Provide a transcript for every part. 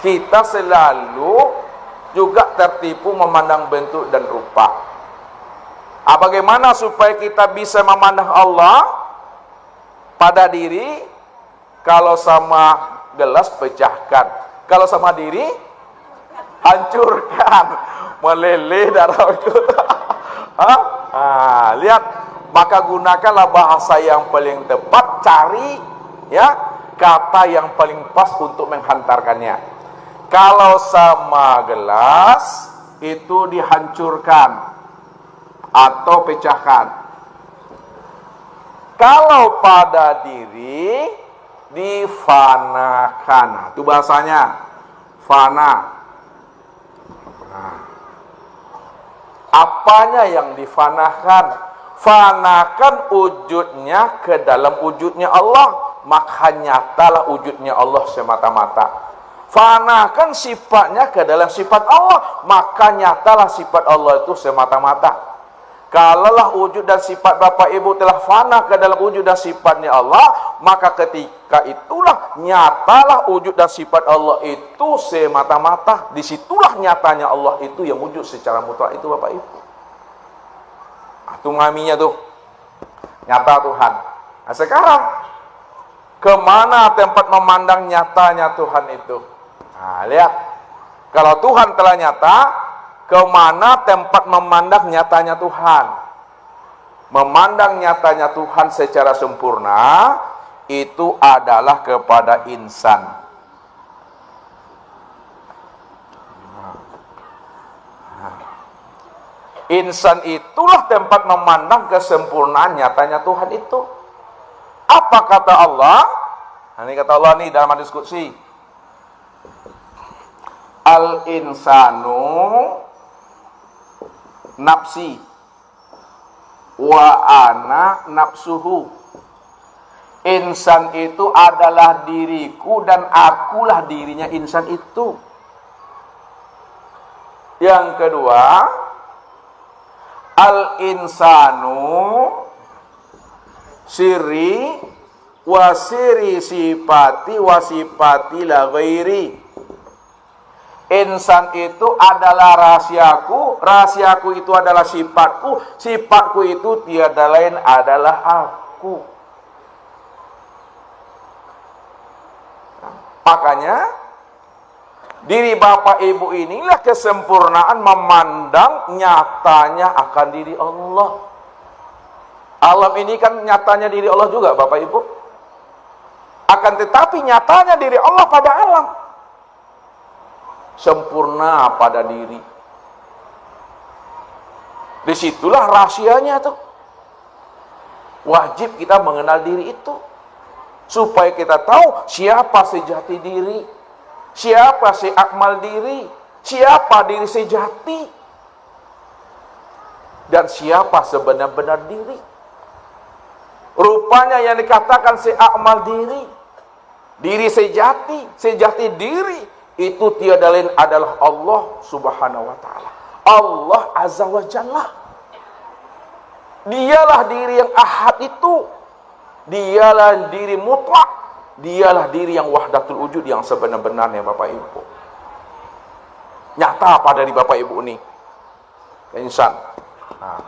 kita selalu juga tertipu memandang bentuk dan rupa. Bagaimana supaya kita bisa memandang Allah pada diri? Kalau sama gelas pecahkan, kalau sama diri hancurkan, meleleh darah itu. Lihat, maka gunakanlah bahasa yang paling tepat, cari ya kata yang paling pas untuk menghantarkannya. Kalau sama gelas itu dihancurkan atau pecahkan. Kalau pada diri difanakan. Itu bahasanya fana. Apanya yang difanakan? Fanakan wujudnya ke dalam wujudnya Allah, maka nyatalah wujudnya Allah semata-mata. Fanakan sifatnya ke dalam sifat Allah, maka nyatalah sifat Allah itu semata-mata. Kalaulah wujud dan sifat Bapak Ibu telah fana ke dalam wujud dan sifatnya Allah, maka ketika itulah nyatalah wujud dan sifat Allah itu semata-mata. Disitulah nyatanya Allah itu yang wujud secara mutlak itu Bapak Ibu. Itu ngaminya tuh, nyata Tuhan. Nah sekarang, kemana tempat memandang nyatanya Tuhan itu? Nah lihat, kalau Tuhan telah nyata, kemana tempat memandang nyatanya Tuhan? Memandang nyatanya Tuhan secara sempurna itu adalah kepada insan. Insan itulah tempat memandang kesempurnaan nyatanya Tuhan itu. Apa kata Allah? Ini kata Allah nih dalam hadis qudsi. Al-insanu nafsi wa ana nafsuhu. Insan itu adalah diriku dan akulah dirinya insan itu. Yang kedua, al-insanu siri wa siri sifati wa sifati la ghairi. Insan itu adalah rahasiaku, rahasiaku itu adalah sifatku, sifatku itu tiada lain adalah aku. Makanya diri Bapak Ibu inilah kesempurnaan memandang nyatanya akan diri Allah. Alam ini kan nyatanya diri Allah juga Bapak Ibu. Akan tetapi nyatanya diri Allah pada alam. Sempurna pada diri. Disitulah rahasianya tuh. Wajib kita mengenal diri itu. Supaya kita tahu siapa sejati diri. Siapa si akmal diri. Siapa diri sejati. Dan siapa sebenar-benar diri. Rupanya yang dikatakan si akmal diri. Diri sejati. Sejati diri. Itu tiada lain adalah Allah subhanahu wa ta'ala. Allah azza wa jalla. Dialah diri yang ahad itu. Dialah diri mutlak. Dialah diri yang wahdatul wujud yang sebenar-benarnya Bapak Ibu. Nyata pada diri Bapak Ibu ini. Insan. Nah,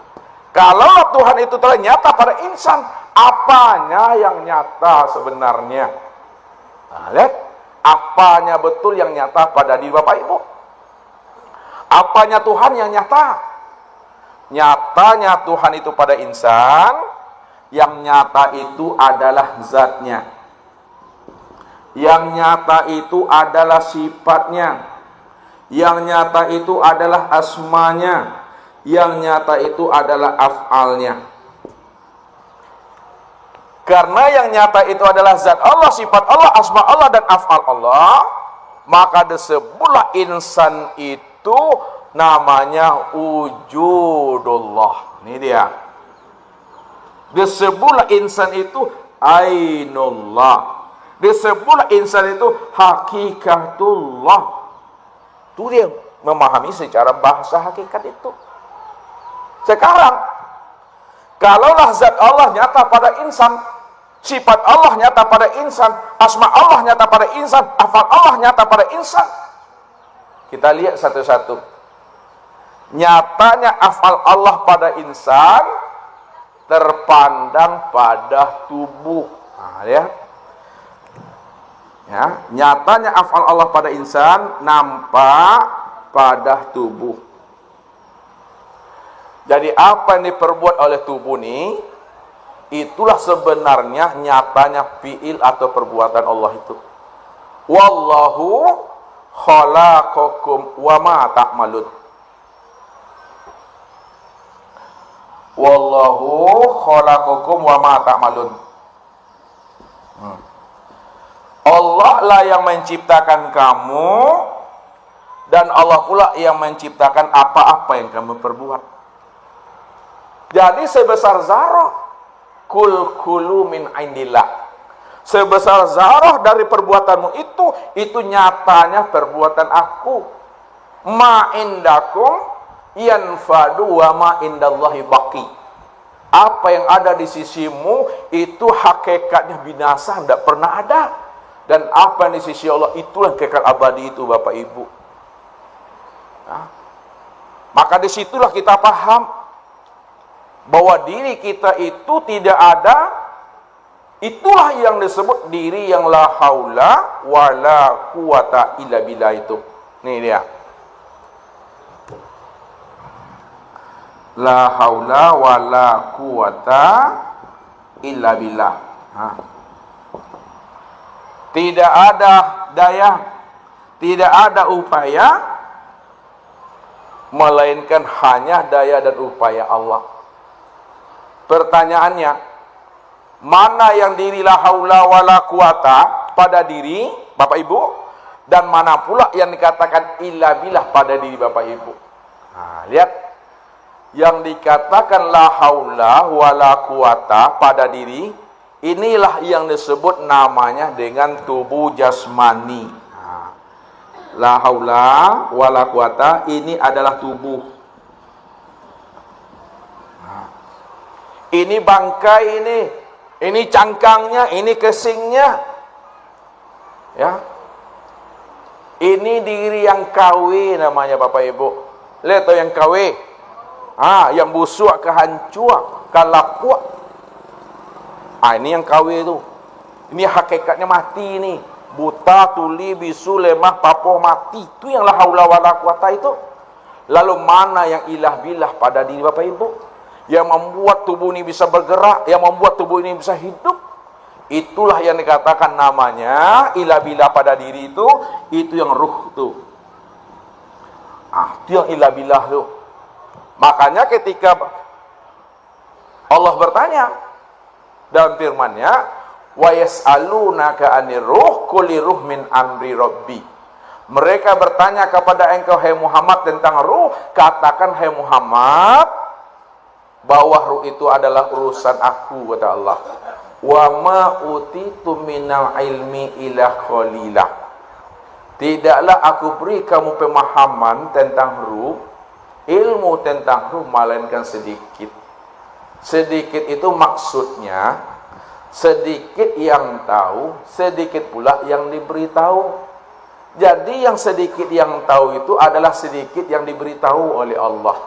kalau Tuhan itu telah nyata pada insan, apanya yang nyata sebenarnya? Nah, lihat. Apanya betul yang nyata pada diri Bapak Ibu? Apanya Tuhan yang nyata? Nyatanya Tuhan itu pada insan, yang nyata itu adalah zatnya. Yang nyata itu adalah sifatnya. Yang nyata itu adalah asmanya. Yang nyata itu adalah af'alnya. Karena yang nyata itu adalah zat Allah, sifat Allah, asma Allah, dan af'al Allah, maka disebutlah insan itu namanya wujudullah. Ini dia. Disebutlah insan itu ainullah. Disebutlah insan itu hakikatullah. Itu dia memahami secara bahasa hakikat itu. Sekarang, kalaulah zat Allah nyata pada insan, Sifat Allah nyata pada insan, asma Allah nyata pada insan, afal Allah nyata pada insan. Kita lihat satu-satu. Nyatanya afal Allah pada insan terpandang pada tubuh. Nah, lihat. Ya, nyatanya afal Allah pada insan nampak pada tubuh. Jadi apa yang diperbuat oleh tubuh ini, itulah sebenarnya nyatanya fiil atau perbuatan Allah itu. Wallahu khalaqakum wa ma ta'malun. Wallahu khalaqakum wa ma ta'malun. Allah lah yang menciptakan kamu, dan Allah pula yang menciptakan apa-apa yang kamu perbuat. Jadi sebesar zarah, kul min indillah. Sebesar zarah dari perbuatanmu itu nyatanya perbuatan aku. Ma indakum yanfadu wa ma indallahi baqi. Apa yang ada di sisimu itu hakikatnya binasa, tidak pernah ada. Dan apa yang di sisi Allah itulah kekal abadi itu, Bapak Ibu. Nah, maka disitulah kita paham bahwa diri kita itu tidak ada. Itulah yang disebut diri yang la haula wala quwata illa billah itu. Nih dia. La haula wala quwata illa billah. Tidak ada daya, tidak ada upaya, melainkan hanya daya dan upaya Allah. Pertanyaannya, mana yang diri la haula wala quwata pada diri Bapak Ibu, dan mana pula yang dikatakan illa billah pada diri Bapak Ibu? Nah, lihat, yang dikatakan la haula wala quwata pada diri, inilah yang disebut namanya dengan tubuh jasmani. Nah, la haula wala quwata ini adalah tubuh. Nah, ini bangkai ini cangkangnya, ini kesingnya. Ya. Ini diri yang KW namanya Bapak Ibu. Lihat tuh yang KW. Yang busuk kehancur, kalapuak. Ini yang KW itu. Ini hakikatnya mati ini. Buta, tuli, bisu, lemah, papoh, mati. Itu yang la haula wala quwata itu. Lalu mana yang ilah billah pada diri Bapak Ibu? Yang membuat tubuh ini bisa bergerak, yang membuat tubuh ini bisa hidup. Itulah yang dikatakan namanya ilah billah pada diri itu yang ruh itu. Itu yang ilah billah itu. Makanya ketika Allah bertanya dalam firman-Nya, wa yas'alunaka 'anir ruh qul ruh min amri rabbi. Mereka bertanya kepada engkau hai Muhammad tentang ruh, katakan hai Muhammad bahwa ruh itu adalah urusan aku, kata Allah. Wa ma utitu minal ilmi illa qalila. Tidaklah aku beri kamu pemahaman tentang ruh, ilmu tentang ruh, melainkan sedikit. Sedikit itu maksudnya sedikit yang tahu, sedikit pula yang diberitahu. Jadi yang sedikit yang tahu itu adalah sedikit yang diberitahu oleh Allah.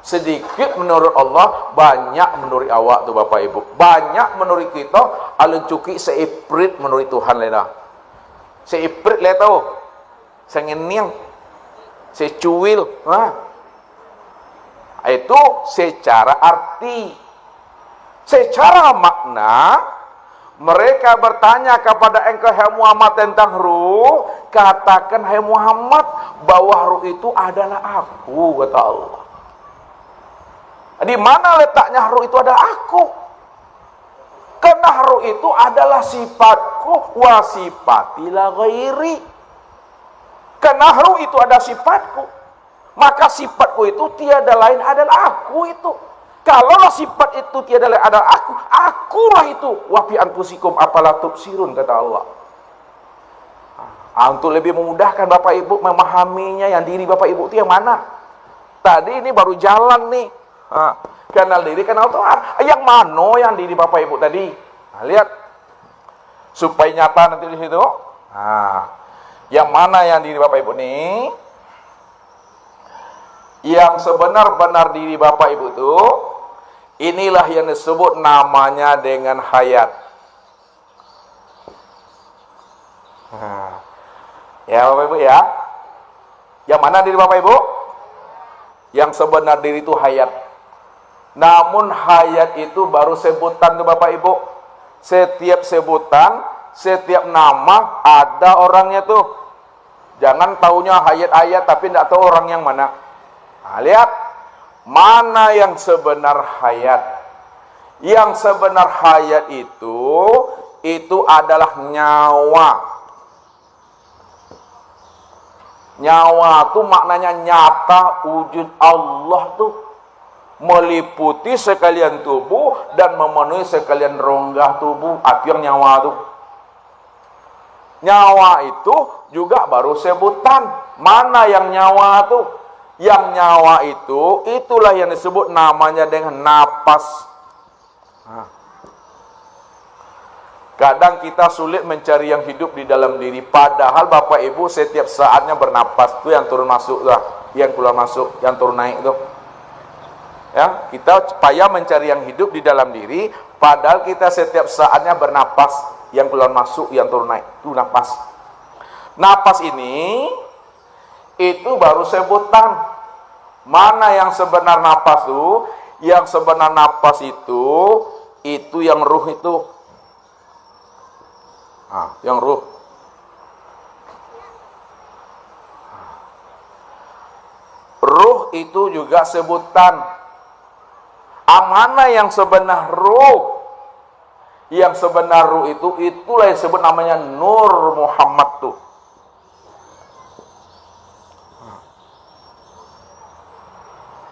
Sedikit menurut Allah, banyak menurut awak tuh Bapak Ibu. Banyak menurut kita, alun cuki seiprit menurut Tuhan lena. Seiprit le tahu. Sengenyang. Secuil, itu secara arti. Secara makna, mereka bertanya kepada engkau hai Muhammad tentang ruh, katakan hai Muhammad bahwa ruh itu adalah aku, kata Allah. Di mana letaknya ruh itu adalah aku? Karena ruh itu adalah sifatku, wa sifatilah ghairi. Karena ruh itu adalah sifatku, maka sifatku itu tiada lain adalah aku itu. Kalaulah sifat itu tiada lain adalah aku, akulah itu. Wa fi anfusikum afala tubsirun, kata Allah. Untuk lebih memudahkan Bapak Ibu memahaminya, yang diri Bapak Ibu itu yang mana? Tadi ini baru jalan nih. Kenal diri, kenal Tuhan. Yang mana yang diri Bapak Ibu tadi? Lihat, supaya nyata nanti di situ. Nah, yang mana yang diri Bapak Ibu nih? Yang sebenar-benar diri Bapak Ibu itu, inilah yang disebut namanya dengan hayat. Nah, ya Bapak Ibu ya. Yang mana diri Bapak Ibu? Yang sebenar diri itu hayat. Namun hayat itu baru sebutan tuh Bapak Ibu. Setiap sebutan, setiap nama ada orangnya tuh. Jangan taunya hayat-hayat tapi tidak tahu orang yang mana. Nah, lihat mana yang sebenar hayat. Yang sebenar hayat itu adalah nyawa. Nyawa itu maknanya nyata wujud Allah tuh meliputi sekalian tubuh dan memenuhi sekalian rongga tubuh. Artinya nyawa tuh. Nyawa itu juga baru sebutan. Mana yang nyawa tuh? Yang nyawa itulah yang disebut namanya dengan napas. Nah. Kadang kita sulit mencari yang hidup di dalam diri. Padahal Bapak Ibu setiap saatnya bernapas. Itu yang turun masuk lah, yang keluar masuk, yang turun naik itu. Ya, kita supaya mencari yang hidup di dalam diri. Padahal kita setiap saatnya bernapas, yang keluar masuk, yang turun naik. Itu napas. Napas ini itu baru sebutan. Mana yang sebenar napas itu? Yang sebenar napas itu yang ruh itu. Nah, yang ruh. Ruh itu juga sebutan. Mana yang sebenar ruh? Yang sebenar ruh itulah yang disebut namanya Nur Muhammad tuh.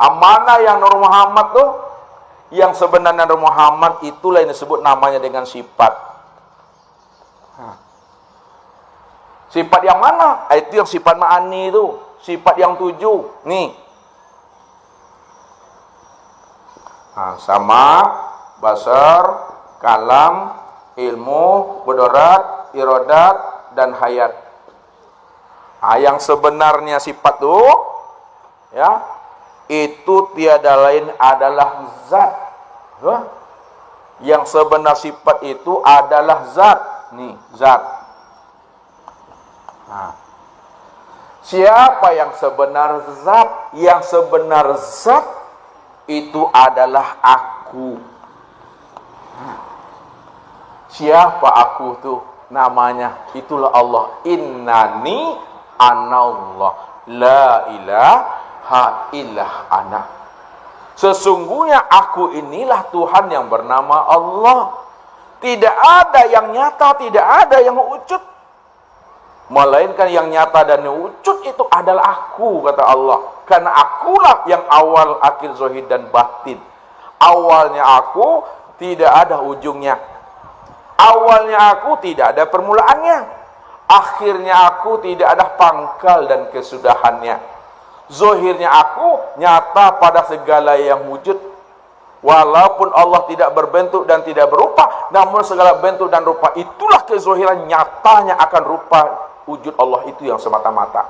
Mana yang Nur Muhammad tuh? Yang sebenarnya Nur Muhammad itulah yang disebut namanya dengan sifat. Sifat yang mana? Itu yang sifat ma'ani itu. Sifat yang 7. Nih. Nah, sama basar, kalam, ilmu, kudarat, iradat, dan hayat. Nah, yang sebenarnya sifat itu, ya, itu tiada lain adalah zat. Yang sebenar sifat itu adalah zat. Nih, zat. Nah, siapa yang sebenar zat? Yang sebenar zat itu adalah aku. Siapa aku tuh? Namanya itulah Allah. Innani anallah la ilaha illah ana. Sesungguhnya aku inilah Tuhan yang bernama Allah. Tidak ada yang nyata, tidak ada yang wujud. Melainkan yang nyata dan wujud itu adalah aku, kata Allah. Karena akulah yang awal, akhir, zahir, dan batin. Awalnya aku, tidak ada ujungnya. Awalnya aku, tidak ada permulaannya. Akhirnya aku, tidak ada pangkal dan kesudahannya. Zahirnya aku, nyata pada segala yang wujud. Walaupun Allah tidak berbentuk dan tidak berupa, namun segala bentuk dan rupa itulah kezahiran nyatanya akan rupa wujud Allah itu yang semata-mata.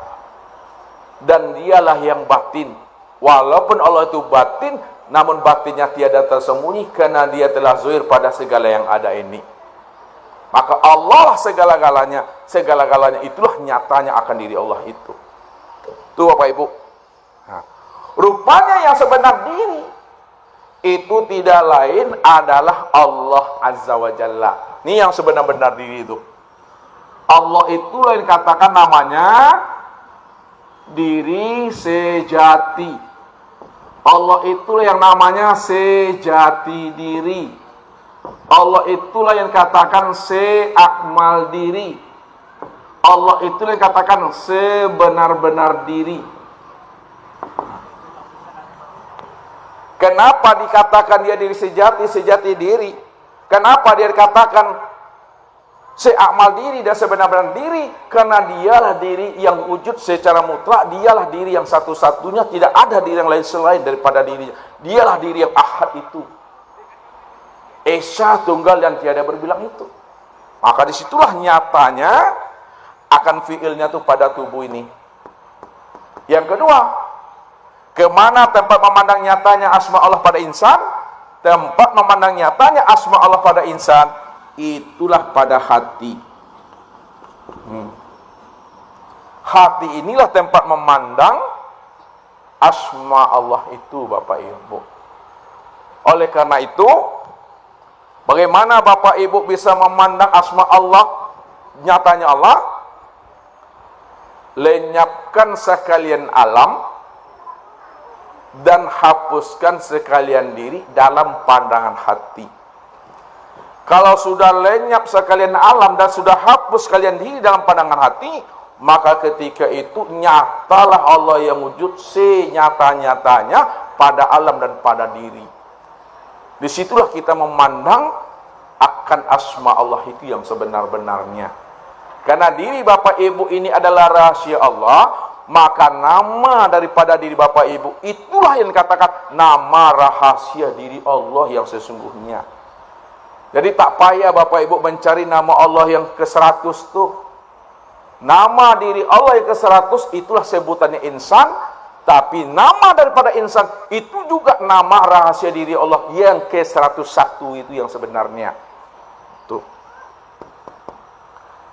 Dan dialah yang batin. Walaupun Allah itu batin, namun batinnya tiada tersembunyi karena dia telah zahir pada segala yang ada ini. Maka Allah lah segala-galanya. Segala-galanya itulah nyatanya akan diri Allah itu. Tuh Bapak Ibu. Nah, rupanya yang sebenar diri itu tidak lain adalah Allah Azza wa Jalla. Ini yang sebenar-benar diri itu. Allah itu lain katakan namanya diri sejati. Allah itulah yang namanya sejati diri. Allah itulah yang katakan seakmal diri. Allah itulah yang katakan sebenar-benar diri. Kenapa dikatakan dia diri sejati, sejati diri? Kenapa dia dikatakan seakmal diri dan sebenar-benar diri? Karena dialah diri yang wujud secara mutlak. Dialah diri yang satu-satunya. Tidak ada diri yang lain selain daripada dirinya. Dialah diri yang ahad itu. Esa, tunggal dan tiada berbilang itu. Maka disitulah nyatanya akan fiilnya tuh pada tubuh ini. Yang kedua, kemana tempat memandang nyatanya asma Allah pada insan? Tempat memandang nyatanya asma Allah pada insan, itulah pada hati. Hati inilah tempat memandang asma Allah itu, Bapak Ibu. Oleh karena itu, bagaimana Bapak Ibu bisa memandang asma Allah, nyatanya Allah? Lenyapkan sekalian alam dan hapuskan sekalian diri dalam pandangan hati. Kalau sudah lenyap sekalian alam dan sudah hapus sekalian diri dalam pandangan hati, maka ketika itu nyatalah Allah yang wujud senyata-nyatanya pada alam dan pada diri. Disitulah kita memandang akan asma Allah itu yang sebenar-benarnya. Karena diri Bapak Ibu ini adalah rahasia Allah, maka nama daripada diri Bapak Ibu itulah yang dikatakan nama rahasia diri Allah yang sesungguhnya. Jadi tak payah Bapak Ibu mencari nama Allah yang ke-100 tuh. Nama diri Allah yang ke-100 itulah sebutannya insan, tapi nama daripada insan itu juga nama rahasia diri Allah yang ke-101 itu yang sebenarnya. Tuh.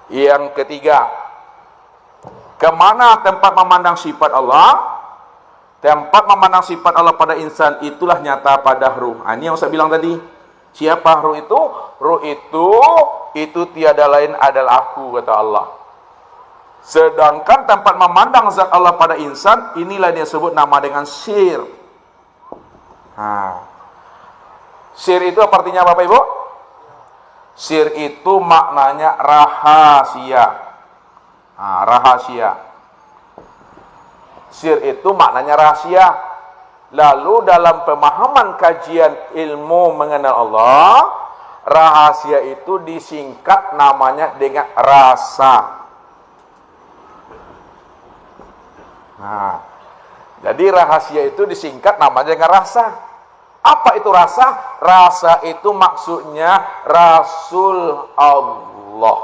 Yang ketiga, kemana tempat memandang sifat Allah? Tempat memandang sifat Allah pada insan itulah nyata pada ruh. Ini yang saya bilang tadi. Siapa ruh itu? Ruh itu tiada lain adalah aku, kata Allah. Sedangkan tempat memandang zat Allah pada insan, inilah dia sebut nama dengan sir. Sir itu apa artinya Bapak Ibu? Sir itu maknanya rahasia. Rahasia. Sir itu maknanya rahasia. Lalu dalam pemahaman kajian ilmu mengenal Allah, rahasia itu disingkat namanya dengan rasa. Jadi rahasia itu disingkat namanya dengan rasa. Apa itu rasa? Rasa itu maksudnya Rasul Allah.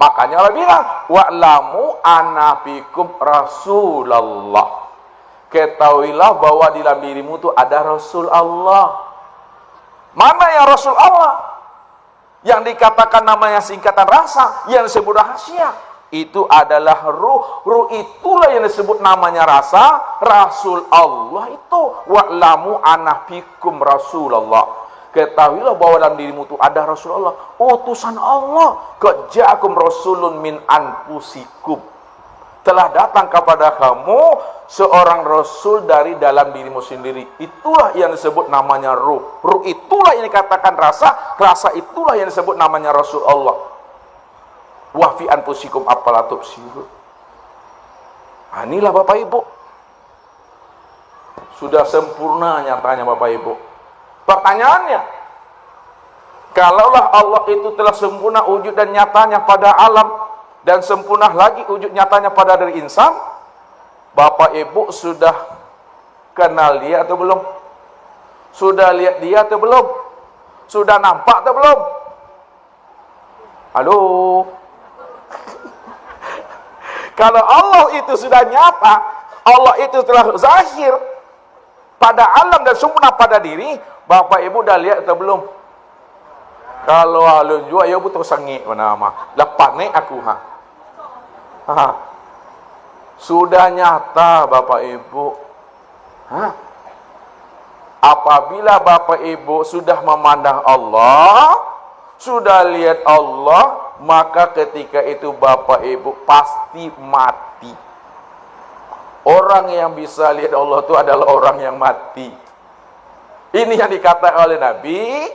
Makanya Allah bilang, wa'lamu anna fikum Rasulullah. Ketahuilah bahwa di dalam dirimu itu ada Rasul Allah. Mana yang Rasul Allah? Yang dikatakan namanya singkatan rasa, yang disebut rahasia, itu adalah ruh. Ruh itulah yang disebut namanya rasa. Rasul Allah itu wa'lamu anna fikum Rasulullah. Ketahuilah bahwa dalam dirimu itu ada Rasulullah, utusan Allah. Qad ja'akum rasulun min anfusikum. Telah datang kepada kamu seorang rasul dari dalam dirimu sendiri. Itulah yang disebut namanya ruh. Ruh itulah yang dikatakan rasa. Rasa itulah yang disebut namanya Rasul Allah. Wa fi anfusikum afala tubsirun. Inilah Bapak Ibu. Sudah sempurna nyatanya Bapak Ibu. Pertanyaannya, kalaulah Allah itu telah sempurna wujud dan nyatanya pada alam, dan sempurna lagi wujud nyatanya pada diri insan, Bapak Ibu sudah kenal dia atau belum? Sudah lihat dia atau belum? Sudah nampak atau belum? Halo? Kalau Allah itu sudah nyata, Allah itu telah zahir pada alam dan sempurna pada diri, Bapak Ibu dah lihat atau belum? Kalau alun jua ya butuh sengit mana mah. Lepas ni aku sudah nyata Bapak Ibu. Apabila Bapak Ibu sudah memandang Allah, sudah lihat Allah, maka ketika itu Bapak Ibu pasti mati. Orang yang bisa lihat Allah itu adalah orang yang mati. Ini yang dikatakan oleh Nabi,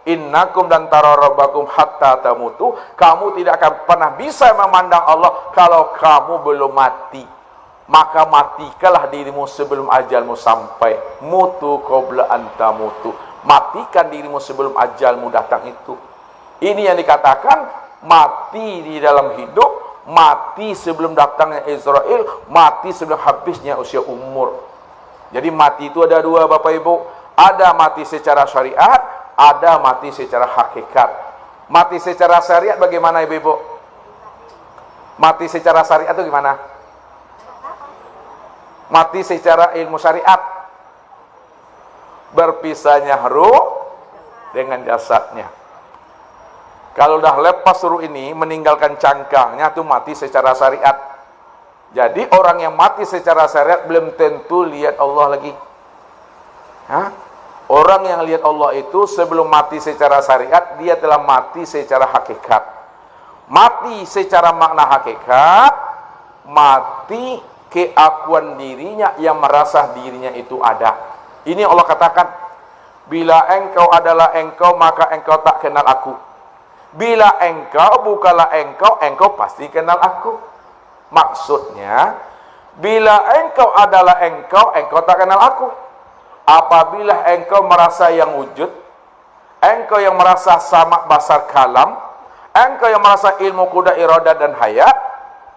innakum dan tara rabbakum hatta tamutu. Kamu tidak akan pernah bisa memandang Allah kalau kamu belum mati. Maka matikanlah dirimu sebelum ajalmu sampai. Mutu qabla an tamutu. Matikan dirimu sebelum ajalmu datang itu. Ini yang dikatakan mati di dalam hidup, mati sebelum datangnya Israel, mati sebelum habisnya usia umur. Jadi mati itu ada dua Bapak Ibu. Ada mati secara syariat, ada mati secara hakikat. Mati secara syariat bagaimana ibu-ibu? Mati secara syariat itu gimana? Mati secara ilmu syariat. Berpisahnya ruh dengan jasadnya. Kalau udah lepas ruh ini, meninggalkan cangkangnya, itu mati secara syariat. Jadi orang yang mati secara syariat belum tentu lihat Allah lagi. Hah? Orang yang lihat Allah itu sebelum mati secara syariat, dia telah mati secara hakikat. Mati secara makna hakikat, mati keakuan dirinya yang merasa dirinya itu ada. Ini Allah katakan, bila engkau adalah engkau, maka engkau tak kenal aku. Bila engkau bukanlah engkau, engkau pasti kenal aku. Maksudnya, bila engkau adalah engkau, engkau tak kenal aku. Apabila engkau merasa yang wujud, engkau yang merasa samak basar kalam, engkau yang merasa ilmu kuda iradah dan hayat,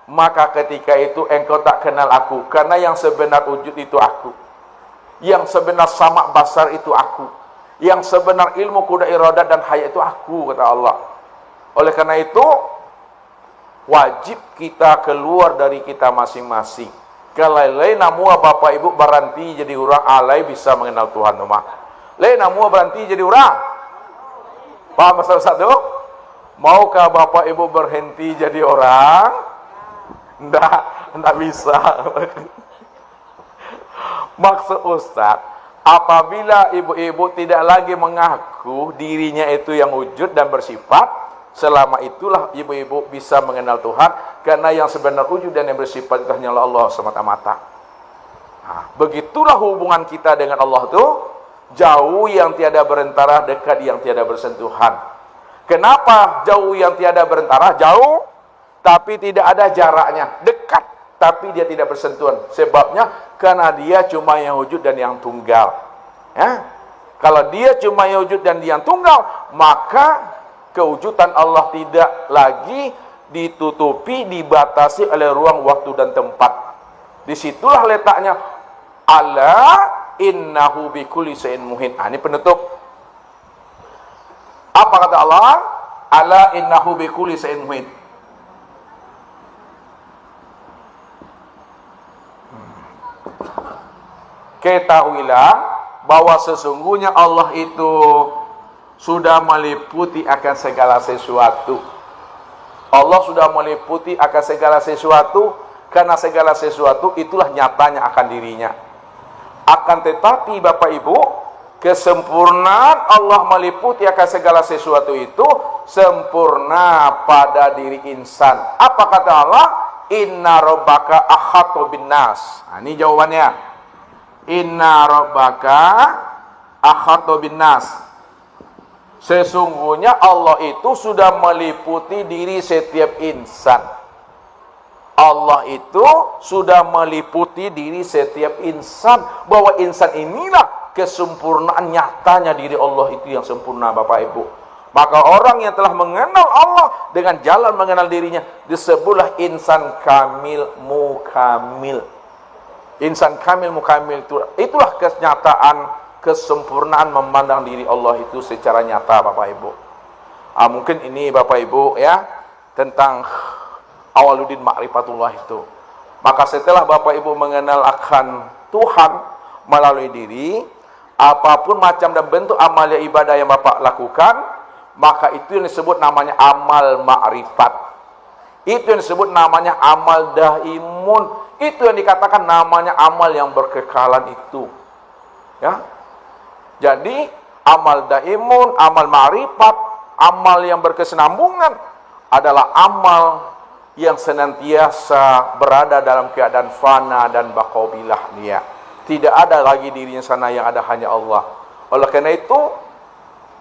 maka ketika itu engkau tak kenal aku. Karena yang sebenar wujud itu aku. Yang sebenar samak basar itu aku. Yang sebenar ilmu kuda iradah dan hayat itu aku, kata Allah. Oleh karena itu, wajib kita keluar dari kita masing-masing. Kalau lain mua bapak ibu berhenti jadi orang, alai bisa mengenal Tuhan rumah. Lain mua berhenti jadi orang. Paham masalah satu? Maukah bapak ibu berhenti jadi orang? Enggak bisa. Maksud Ustaz, apabila ibu-ibu tidak lagi mengaku dirinya itu yang wujud dan bersifat, selama itulah ibu-ibu bisa mengenal Tuhan, karena yang sebenar wujud dan yang bersifat itu hanyalah Allah semata-mata. Nah, begitulah hubungan kita dengan Allah itu, jauh yang tiada berantara, dekat yang tiada bersentuhan. Kenapa jauh yang tiada berantara? Jauh, tapi tidak ada jaraknya. Dekat, tapi dia tidak bersentuhan. Sebabnya, karena dia cuma yang wujud dan yang tunggal. Ya? Kalau dia cuma yang wujud dan yang tunggal, maka kewujudan Allah tidak lagi ditutupi, dibatasi oleh ruang, waktu, dan tempat. Disitulah letaknya. Ala innahu bikulli syai'in muhit. Ini penutup. Apa kata Allah? Ala innahu bikulli syai'in muhit. Ketahuilah bahwa sesungguhnya Allah itu sudah meliputi akan segala sesuatu. Allah sudah meliputi akan segala sesuatu, karena segala sesuatu itulah nyatanya akan dirinya. Akan tetapi Bapak Ibu, kesempurnaan Allah meliputi akan segala sesuatu itu sempurna pada diri insan. Apa kata Allah? Inna rabbaka ahatu bin nas. Nah, ini jawabannya. Inna rabbaka ahatu bin nas. Sesungguhnya Allah itu sudah meliputi diri setiap insan. Allah itu sudah meliputi diri setiap insan. Bahwa insan inilah kesempurnaan nyatanya diri Allah itu yang sempurna, Bapak Ibu. Maka orang yang telah mengenal Allah dengan jalan mengenal dirinya, disebutlah insan kamil mukamil. Insan kamil mukamil itulah kenyataan kesempurnaan memandang diri Allah itu secara nyata, Bapak Ibu. Mungkin ini Bapak Ibu ya, tentang Awaluddin Ma'rifatullah itu. Maka setelah Bapak Ibu mengenal akan Tuhan melalui diri, apapun macam dan bentuk amal ibadah yang Bapak lakukan, maka itu yang disebut namanya amal ma'rifat. Itu yang disebut namanya amal daimun. Itu yang dikatakan namanya amal yang berkekalan itu. Ya. Jadi amal daimun, amal ma'rifat, amal yang berkesinambungan adalah amal yang senantiasa berada dalam keadaan fana dan baqabilah dia. Tidak ada lagi dirinya sana, yang ada hanya Allah. Oleh karena itu,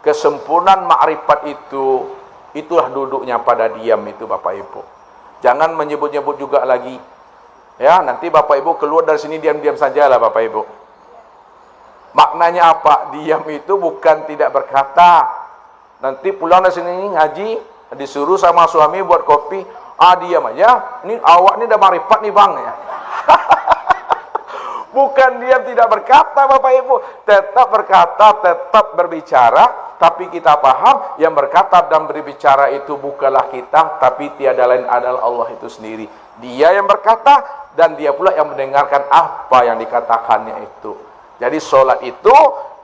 kesempurnaan ma'rifat itu, itulah duduknya pada diam itu, Bapak Ibu. Jangan menyebut-nyebut juga lagi. Ya, nanti Bapak Ibu keluar dari sini diam-diam sajalah, Bapak Ibu. Maknanya apa? Diam itu bukan tidak berkata. Nanti pulang dari sini ngaji, disuruh sama suami buat kopi, diam aja. Ini awak ini udah marifat nih bang ya. Bukan diam tidak berkata, Bapak Ibu. Tetap berkata, tetap berbicara, tapi kita paham yang berkata dan berbicara itu bukanlah kita, tapi tiada lain adalah Allah itu sendiri. Dia yang berkata dan dia pula yang mendengarkan apa yang dikatakannya itu. Jadi sholat itu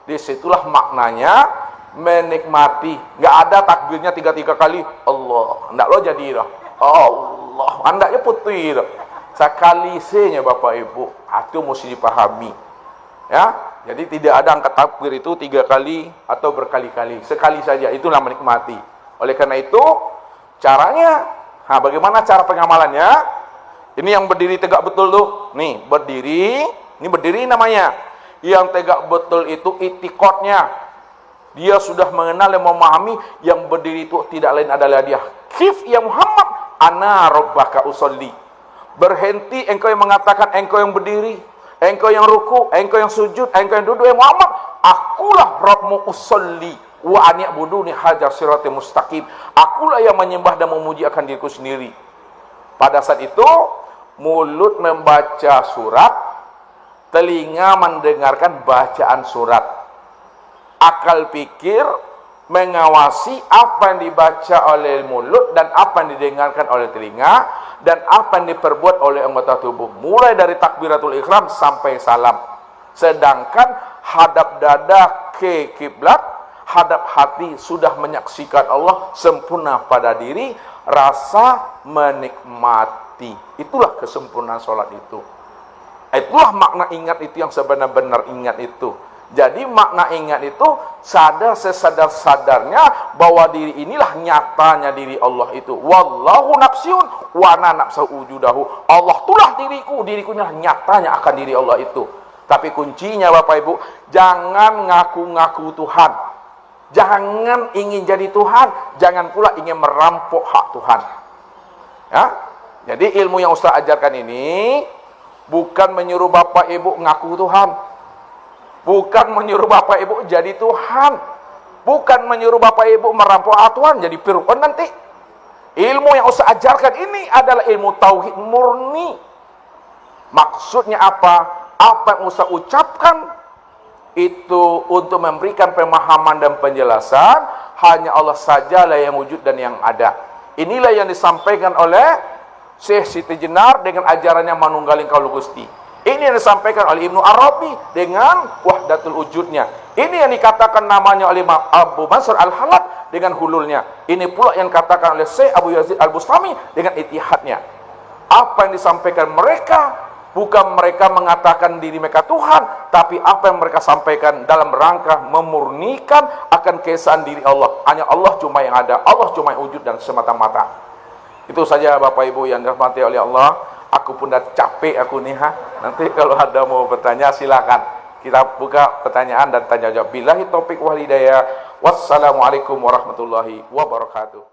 disitulah maknanya menikmati. Nggak ada takbirnya 3 kali Allah, nggak lo jadi dah Allah, andaknya putih dah sekali senya Bapak Ibu. Itu mesti dipahami ya. Jadi tidak ada angkat takbir itu 3 kali atau berkali-kali, sekali saja, itulah menikmati. Oleh karena itu caranya, bagaimana cara pengamalannya? Ini yang berdiri tegak betul tuh, nih berdiri, ini berdiri namanya. Yang tegak betul itu itikadnya, dia sudah mengenal dan memahami yang berdiri itu tidak lain adalah dia. Kif ya Muhammad, ana rabbaka usolli. Berhenti engkau yang mengatakan engkau yang berdiri, engkau yang ruku, engkau yang sujud, engkau yang duduk, ya Muhammad, akulah Rabbmu usolli wa an ya'buduni hadza siratal mustaqim. Akulah yang menyembah dan memuji akan diriku sendiri. Pada saat itu mulut membaca surat, telinga mendengarkan bacaan surat, akal pikir mengawasi apa yang dibaca oleh mulut dan apa yang didengarkan oleh telinga dan apa yang diperbuat oleh anggota tubuh, mulai dari takbiratul ihram sampai salam. Sedangkan hadap dada ke kiblat, hadap hati sudah menyaksikan Allah sempurna pada diri, rasa menikmati. Itulah kesempurnaan sholat itu. Itulah makna ingat itu yang sebenar-benar ingat itu. Jadi makna ingat itu sadar sesadar-sadarnya bahwa diri inilah nyatanya diri Allah itu. Wallahu nafsiun wa ana nafsu wujudahu. Allah itulah diriku, diriku inilah nyatanya akan diri Allah itu. Tapi kuncinya Bapak Ibu, jangan ngaku-ngaku Tuhan. Jangan ingin jadi Tuhan, jangan pula ingin merampok hak Tuhan. Ya? Jadi ilmu yang Ustaz ajarkan ini bukan menyuruh Bapak Ibu ngaku Tuhan. Bukan menyuruh Bapak Ibu jadi Tuhan. Bukan menyuruh Bapak Ibu merampok hak Tuhan, jadi Fir'aun nanti. Ilmu yang Ustaz ajarkan ini adalah ilmu tauhid murni. Maksudnya apa? Apa yang Ustaz ucapkan itu untuk memberikan pemahaman dan penjelasan, hanya Allah sajalah yang wujud dan yang ada. Inilah yang disampaikan oleh Syekh Siti Jenar dengan ajarannya Manunggaling Kaul Gusti. Ini yang disampaikan oleh Ibnu Arabi dengan wahdatul wujudnya. Ini yang dikatakan namanya oleh Abu Mansur Al-Halad dengan hululnya. Ini pula yang dikatakan oleh Syekh Abu Yazid Al-Bustami dengan itihadnya. Apa yang disampaikan mereka, bukan mereka mengatakan diri mereka Tuhan, tapi apa yang mereka sampaikan dalam rangka memurnikan akan keesaan diri Allah. Hanya Allah cuma yang ada, Allah cuma yang wujud dan semata-mata. Itu saja Bapak Ibu yang dirahmati oleh Allah. Aku pun dah capek aku nih Nanti kalau ada mau bertanya silakan. Kita buka pertanyaan dan tanya jawab. Billahi taufik wal hidayah. Wassalamualaikum warahmatullahi wabarakatuh.